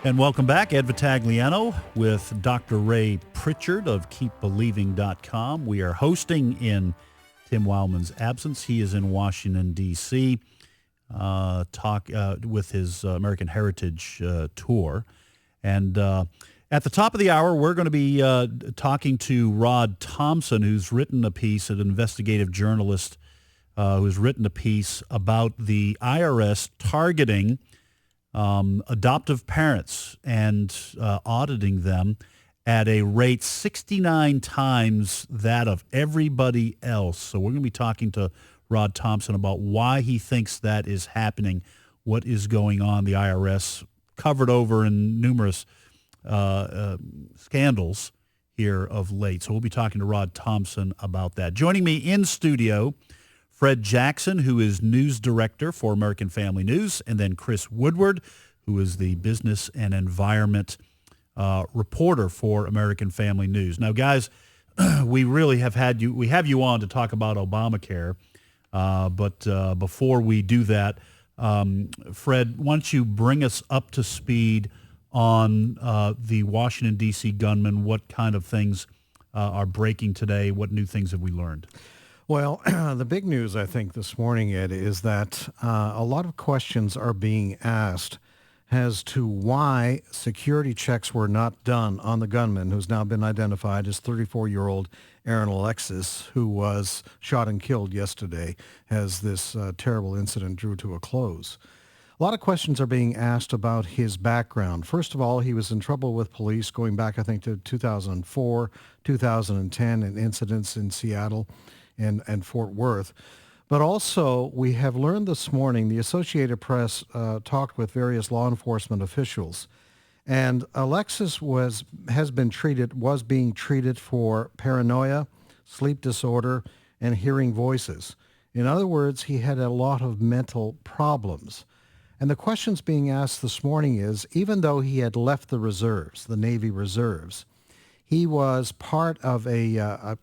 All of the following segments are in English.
And welcome back. Ed Vitagliano with Dr. Ray Pritchard of KeepBelieving.com. We are hosting in Tim Wildman's absence. He is in Washington, D.C., with his American Heritage Tour. And at the top of the hour, we're going to be talking to Rod Thompson, who's written a piece, an investigative journalist who's written a piece about the IRS targeting adoptive parents and auditing them at a rate 69 times that of everybody else. So we're going to be talking to Rod Thompson about why he thinks that is happening, what is going on. The IRS covered over in numerous scandals here of late. So we'll be talking to Rod Thompson about that. Joining me in studio, Fred Jackson, who is news director for American Family News, and then Chris Woodward, who is the business and environment reporter for American Family News. Now, guys, we really have you on to talk about Obamacare, but before we do that, Fred, why don't you bring us up to speed on the Washington, D.C. gunman? What kind of things are breaking today? What new things have we learned? Well, the big news, I think, this morning, Ed, is that a lot of questions are being asked as to why security checks were not done on the gunman, who's now been identified as 34-year-old Aaron Alexis, who was shot and killed yesterday as this terrible incident drew to a close. A lot of questions are being asked about his background. First of all, he was in trouble with police going back, I think, to 2004, 2010, and incidents in Seattle and Fort Worth. But also, we have learned this morning, the Associated Press talked with various law enforcement officials, and Alexis was being treated for paranoia, sleep disorder, and hearing voices. In other words, he had a lot of mental problems. And the questions being asked this morning is, even though he had left the reserves, the Navy reserves, he was part of a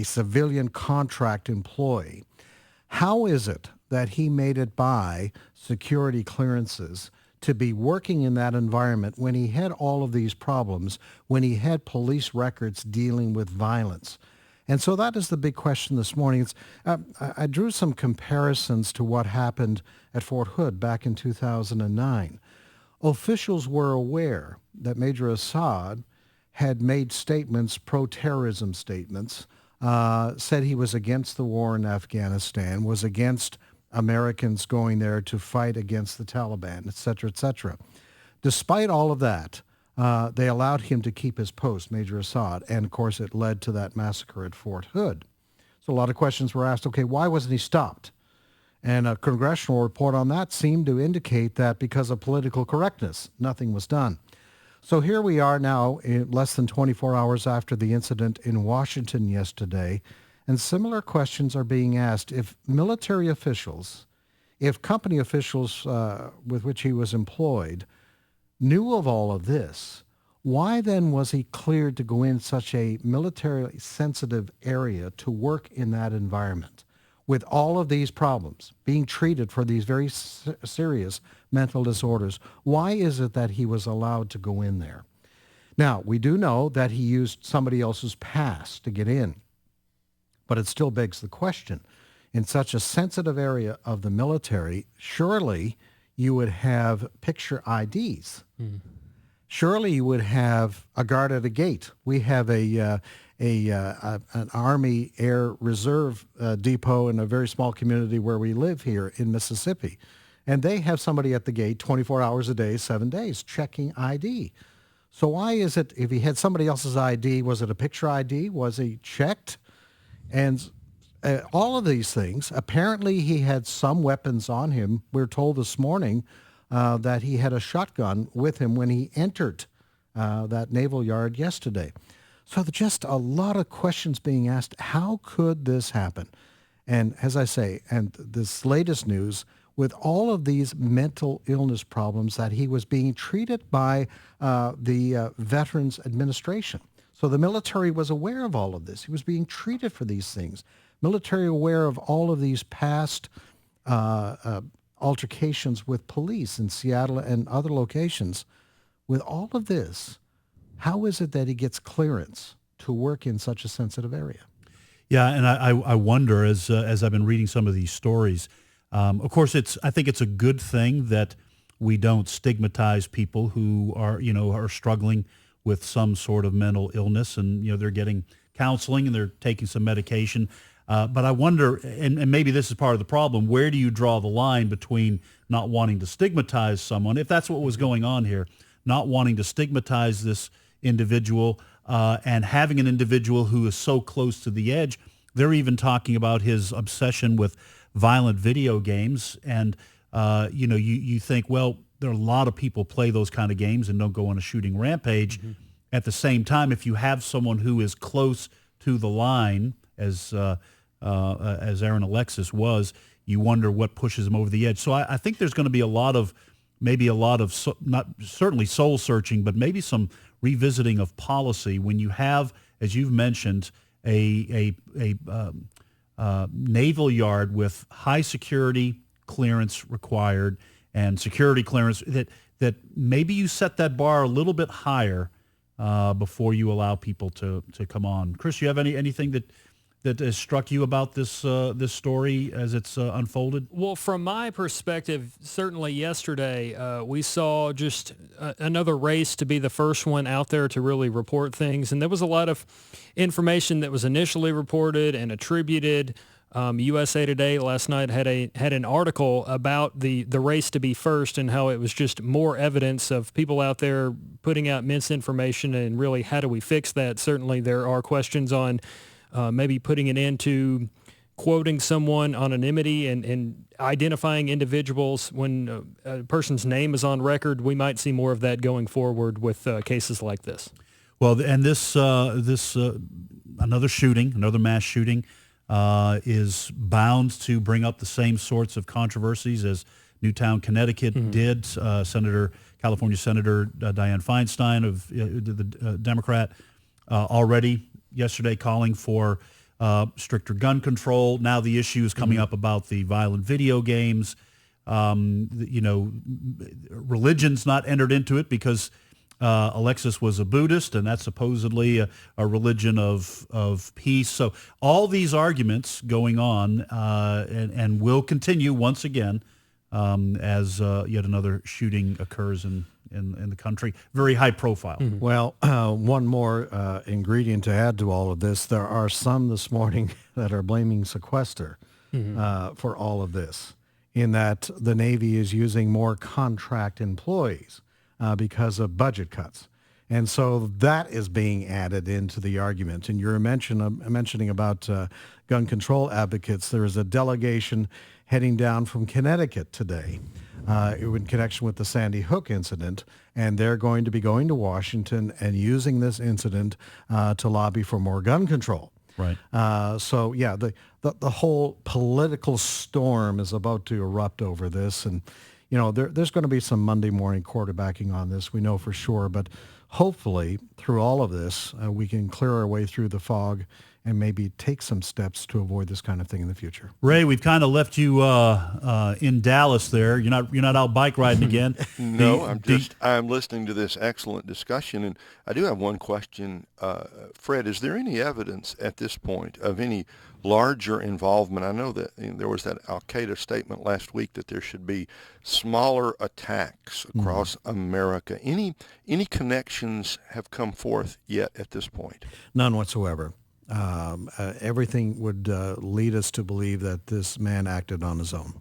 civilian contract employee. How is it that he made it by security clearances to be working in that environment when he had all of these problems, when he had police records dealing with violence? And so that is the big question this morning. I drew some comparisons to what happened at Fort Hood back in 2009. Officials were aware that Major Assad had made statements, pro-terrorism statements, said he was against the war in Afghanistan, was against Americans going there to fight against the Taliban, et cetera, et cetera. Despite all of that, they allowed him to keep his post, Major Assad, and of course it led to that massacre at Fort Hood. So a lot of questions were asked, okay, why wasn't he stopped? And a congressional report on that seemed to indicate that because of political correctness, nothing was done. So here we are now, in less than 24 hours after the incident in Washington yesterday, and similar questions are being asked. If military officials, if company officials with which he was employed knew of all of this, why then was he cleared to go in such a militarily sensitive area to work in that environment with all of these problems, being treated for these very serious mental disorders? Why is it that he was allowed to go in there? Now, we do know that he used somebody else's pass to get in, but it still begs the question. In such a sensitive area of the military, surely you would have picture IDs. Surely you would have a guard at a gate. We have an Army Air Reserve depot in a very small community where we live here in Mississippi. And they have somebody at the gate 24 hours a day, 7 days, checking ID. So why is it, if he had somebody else's ID, was it a picture ID? Was he checked? And all of these things, apparently he had some weapons on him. We're told this morning that he had a shotgun with him when he entered that naval yard yesterday. So just a lot of questions being asked. How could this happen? And as I say, and this latest news, with all of these mental illness problems, that he was being treated by the Veterans Administration. So the military was aware of all of this. He was being treated for these things. Military aware of all of these past altercations with police in Seattle and other locations. With all of this, how is it that he gets clearance to work in such a sensitive area? Yeah, and I wonder as I've been reading some of these stories. Of course, I think it's a good thing that we don't stigmatize people who are struggling with some sort of mental illness, and they're getting counseling and they're taking some medication. But I wonder, and maybe this is part of the problem, where do you draw the line between not wanting to stigmatize someone, if that's what was going on here, not wanting to stigmatize this individual, and having an individual who is so close to the edge. They're even talking about his obsession with violent video games. And, you think, well, there are a lot of people play those kind of games and don't go on a shooting rampage. Mm-hmm. At the same time, if you have someone who is close to the line, as Aaron Alexis was, you wonder what pushes him over the edge. So I think there's going to be not certainly soul searching, but maybe some revisiting of policy when you have, as you've mentioned, a naval yard with high security clearance required and security clearance that maybe you set that bar a little bit higher before you allow people to come on. Chris, you have anything that has struck you about this story as it's unfolded? Well, from my perspective, certainly yesterday we saw just another race to be the first one out there to really report things. And there was a lot of information that was initially reported and attributed. USA Today last night had an article about the race to be first and how it was just more evidence of people out there putting out misinformation, and really how do we fix that? Certainly there are questions on maybe putting an end to quoting someone, anonymity, and identifying individuals when a person's name is on record. We might see more of that going forward with cases like this. Well, and this another mass shooting, is bound to bring up the same sorts of controversies as Newtown, Connecticut did. California Senator Dianne Feinstein of the Democrat already yesterday calling for stricter gun control. Now the issue is coming up about the violent video games. Religion's not entered into it because Alexis was a Buddhist, and that's supposedly a religion of peace. So all these arguments going on and will continue once again as yet another shooting occurs in the country. Very high profile. Mm-hmm. Well, one more ingredient to add to all of this. There are some this morning that are blaming sequester for all of this, in that the Navy is using more contract employees because of budget cuts. And so that is being added into the argument. And you're mentioning about gun control advocates. There is a delegation heading down from Connecticut today in connection with the Sandy Hook incident, and they're going to be going to Washington and using this incident to lobby for more gun control. Right. So yeah, the whole political storm is about to erupt over this, and there's going to be some Monday morning quarterbacking on this, we know for sure, but hopefully through all of this, we can clear our way through the fog and maybe take some steps to avoid this kind of thing in the future. Ray, we've kind of left you in Dallas there. You're not out bike riding again. No, I'm listening to this excellent discussion, and I do have one question. Fred, is there any evidence at this point of any larger involvement? I know that there was that Al-Qaeda statement last week that there should be smaller attacks across America. Any connections have come forth yet at this point? None whatsoever. Everything would lead us to believe that this man acted on his own.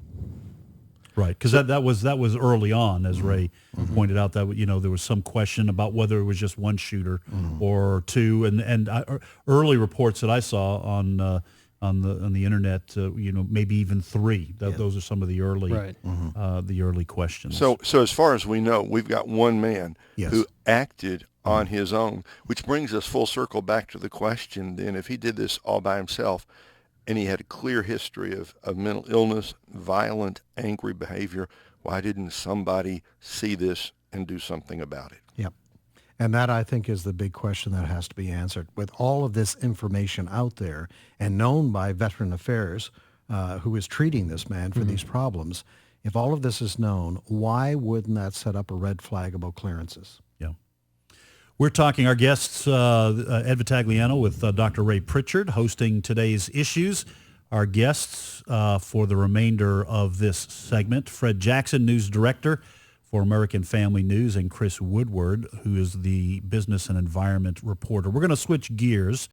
Right, because that was early on, as Ray pointed out, that there was some question about whether it was just one shooter or two, and early reports that I saw on the internet, maybe even three. Those are some of the early the early questions. So as far as we know, we've got one man who acted on his own, which brings us full circle back to the question then, if he did this all by himself and he had a clear history of mental illness, violent, angry behavior, why didn't somebody see this and do something about it? Yep. And that, I think, is the big question that has to be answered. With all of this information out there and known by Veteran Affairs, who is treating this man for these problems, if all of this is known, why wouldn't that set up a red flag about clearances? Yeah. We're talking our guests, Ed Vitagliano with Dr. Ray Pritchard, hosting today's issues. Our guests for the remainder of this segment, Fred Jackson, news director for American Family News, and Chris Woodward, who is the business and environment reporter. We're going to switch gears